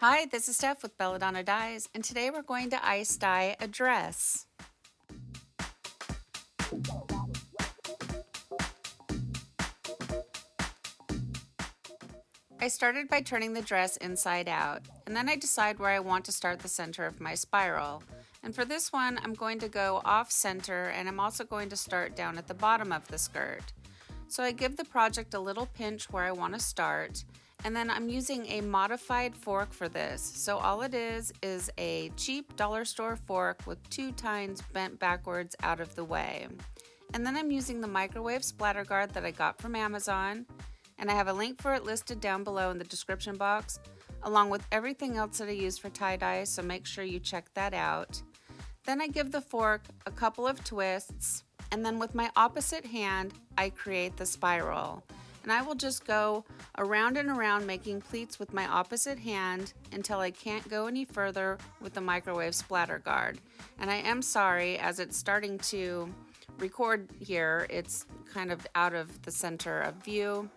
Hi, this is Steph with Belladonna Dyes, and today we're going to ice dye a dress. I started by turning the dress inside out, and then I decide where I want to start the center of my spiral. And for this one, I'm going to go off center, and I'm also going to start down at the bottom of the skirt. So I give the project a little pinch where I want to start, and then I'm using a modified fork for this. So all it is a cheap dollar store fork with 2 tines bent backwards out of the way. And then I'm using the microwave splatter guard that I got from Amazon, and I have a link for it listed down below in the description box, along with everything else that I use for tie-dye, so make sure you check that out. Then I give the fork a couple of twists, and then with my opposite hand, I create the spiral. And I will just go around and around making pleats with my opposite hand until I can't go any further with the microwave splatter guard. And I am sorry, as it's starting to record here, it's kind of out of the center of view.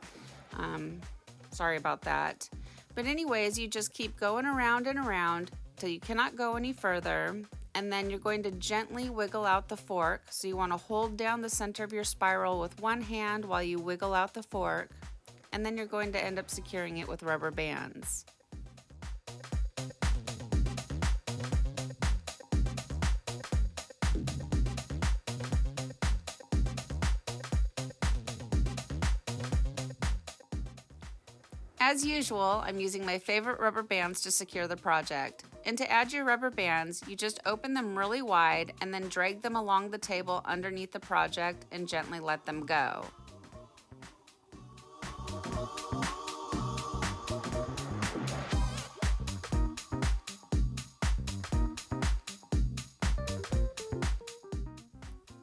Sorry about that. But anyways, you just keep going around and around till you cannot go any further. And then you're going to gently wiggle out the fork. So you want to hold down the center of your spiral with one hand while you wiggle out the fork. And then you're going to end up securing it with rubber bands. As usual, I'm using my favorite rubber bands to secure the project. And to add your rubber bands, you just open them really wide and then drag them along the table underneath the project and gently let them go.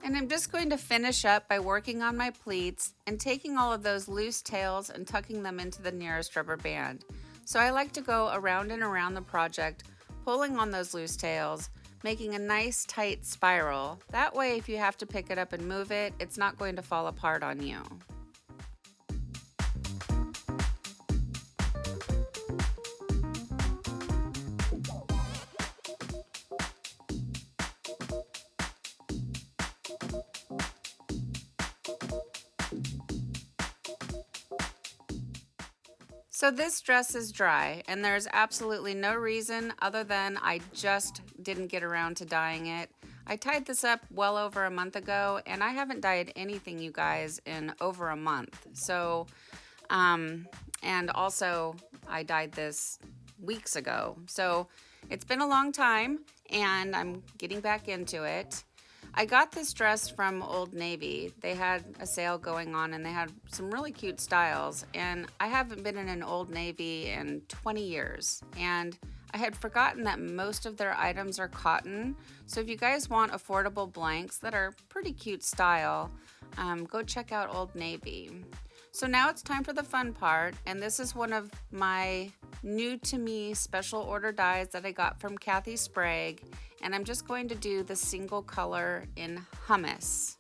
And I'm just going to finish up by working on my pleats and taking all of those loose tails and tucking them into the nearest rubber band. So I like to go around and around the project, pulling on those loose tails, making a nice tight spiral. That way, if you have to pick it up and move it, it's not going to fall apart on you. So this dress is dry, and there's absolutely no reason other than I just didn't get around to dyeing it. I tied this up well over a month ago, and I haven't dyed anything, you guys, in over a month. So, and also I dyed this weeks ago. So it's been a long time, and I'm getting back into it. I got this dress from Old Navy. They had a sale going on and they had some really cute styles, and I haven't been in an Old Navy in 20 years, and I had forgotten that most of their items are cotton. So if you guys want affordable blanks that are pretty cute style, go check out Old Navy. So now it's time for the fun part, and this is one of my new to me special order dyes that I got from Kathy Sprague, and I'm just going to do the single color in Hummus.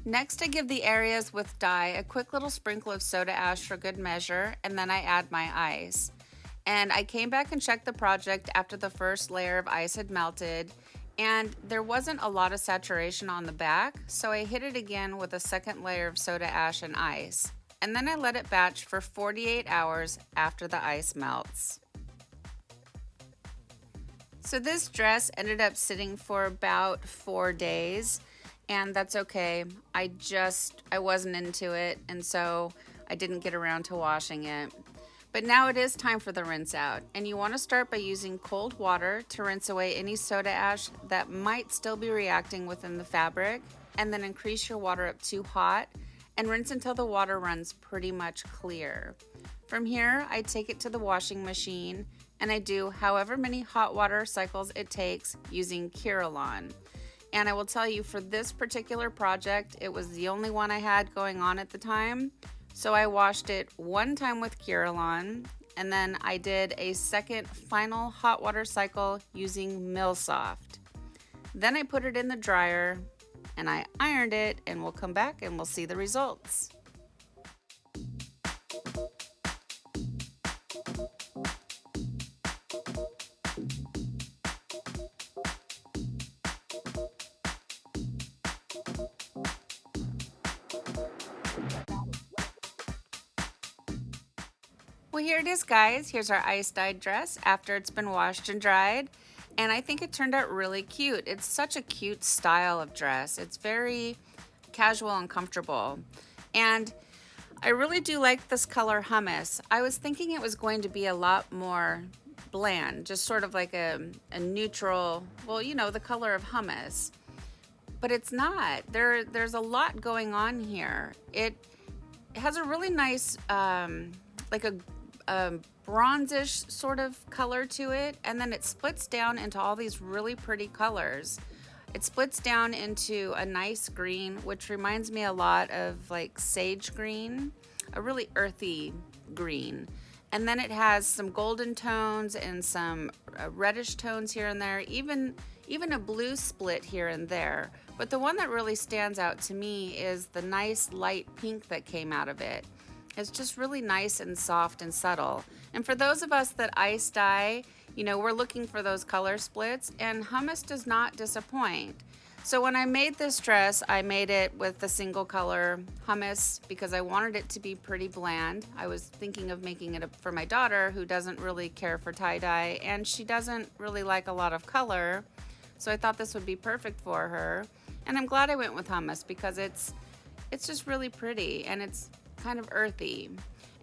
Next, I give the areas with dye a quick little sprinkle of soda ash for good measure, and then I add my ice. And I came back and checked the project after the first layer of ice had melted, and there wasn't a lot of saturation on the back, so I hit it again with a second layer of soda ash and ice. And then I let it batch for 48 hours after the ice melts. So this dress ended up sitting for about 4 days. And that's okay. I wasn't into it, and so I didn't get around to washing it. But now it is time for the rinse out, and you want to start by using cold water to rinse away any soda ash that might still be reacting within the fabric, and then increase your water up to hot and rinse until the water runs pretty much clear. From here, I take it to the washing machine and I do however many hot water cycles it takes using Kirillon. And I will tell you, for this particular project, it was the only one I had going on at the time. So I washed it one time with Kirillon, and then I did a second final hot water cycle using Millsoft. Then I put it in the dryer and I ironed it, and we'll come back and we'll see the results. Well, here it is, guys. Here's our ice-dyed dress after it's been washed and dried. And I think it turned out really cute. It's such a cute style of dress. It's very casual and comfortable. And I really do like this color Hummus. I was thinking it was going to be a lot more bland, just sort of like a neutral, well, you know, the color of hummus. But it's not. There's a lot going on here. It has a really nice, like a bronzish sort of color to it, and then it splits down into all these really pretty colors. It splits down into a nice green, which reminds me a lot of like sage green, a really earthy green. And then it has some golden tones and some reddish tones here and there, even a blue split here and there. But the one that really stands out to me is the nice light pink that came out of it. It's just really nice and soft and subtle. And for those of us that ice dye, you know, we're looking for those color splits, and Hummus does not disappoint. So when I made this dress, I made it with the single color Hummus because I wanted it to be pretty bland. I was thinking of making it for my daughter, who doesn't really care for tie-dye, and she doesn't really like a lot of color. So I thought this would be perfect for her. And I'm glad I went with Hummus because it's just really pretty, and it's kind of earthy.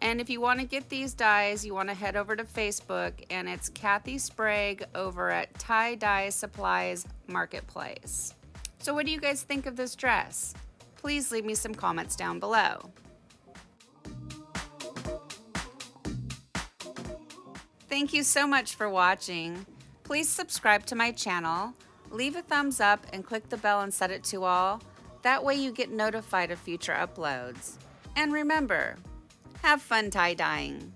And if you want to get these dyes, you want to head over to Facebook, and it's Kathy Sprague over at Tie-Dye Supplies Marketplace. So what do you guys think of this dress? Please leave me some comments down below. Thank you so much for watching. Please subscribe to my channel, leave a thumbs up, and click the bell and set it to all. That way you get notified of future uploads. And remember, have fun tie-dyeing.